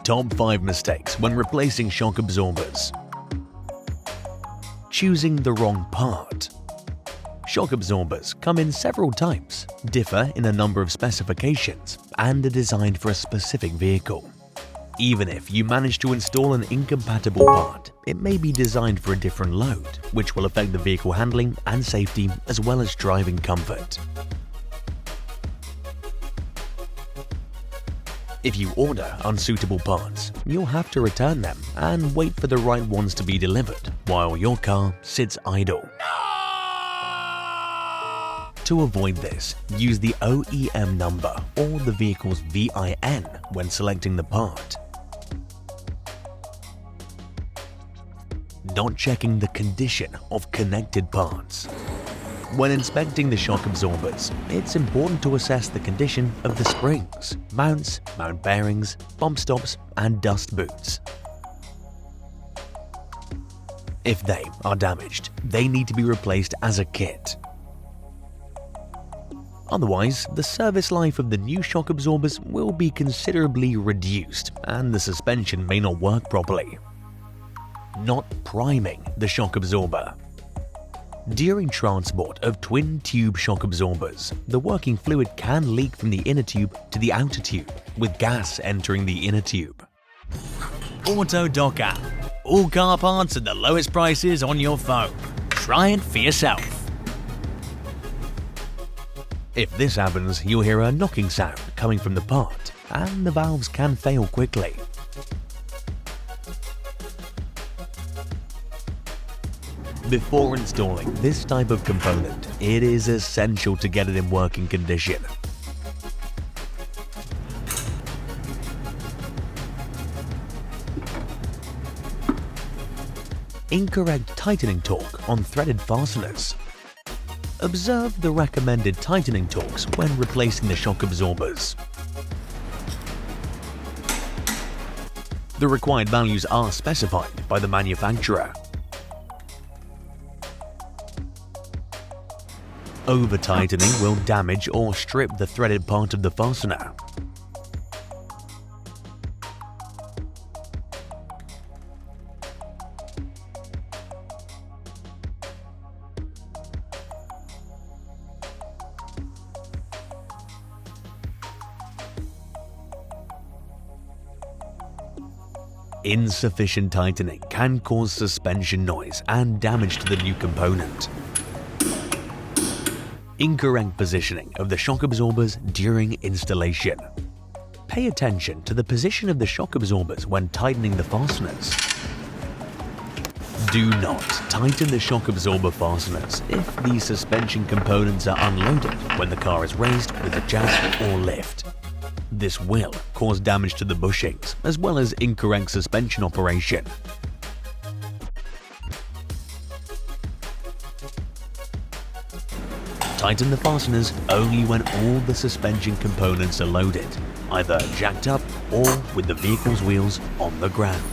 Top 5 mistakes when replacing shock absorbers. Choosing the wrong part. Shock absorbers come in several types, differ in a number of specifications, and are designed for a specific vehicle. Even if you manage to install an incompatible part, it may be designed for a different load, which will affect the vehicle handling and safety as well as driving comfort. If you order unsuitable parts, you'll have to return them and wait for the right ones to be delivered while your car sits idle. To avoid this, use the OEM number or the vehicle's VIN when selecting the part. Not checking the condition of connected parts. When inspecting the shock absorbers, it's important to assess the condition of the springs, mounts, mount bearings, bump stops, and dust boots. If they are damaged, they need to be replaced as a kit. Otherwise, the service life of the new shock absorbers will be considerably reduced and the suspension may not work properly. Not priming the shock absorber. During transport of twin-tube shock absorbers, the working fluid can leak from the inner tube to the outer tube, with gas entering the inner tube. Autodoc app. All car parts at the lowest prices on your phone. Try it for yourself. If this happens, you'll hear a knocking sound coming from the part, and the valves can fail quickly. Before installing this type of component, it is essential to get it in working condition. Incorrect tightening torque on threaded fasteners. Observe the recommended tightening torques when replacing the shock absorbers. The required values are specified by the manufacturer. Over-tightening will damage or strip the threaded part of the fastener. Insufficient tightening can cause suspension noise and damage to the new component. Incorrect positioning of the shock absorbers during installation. Pay attention to the position of the shock absorbers when tightening the fasteners. Do not tighten the shock absorber fasteners if the suspension components are unloaded when the car is raised with a jack or lift. This will cause damage to the bushings as well as incorrect suspension operation. Tighten the fasteners only when all the suspension components are loaded, either jacked up or with the vehicle's wheels on the ground.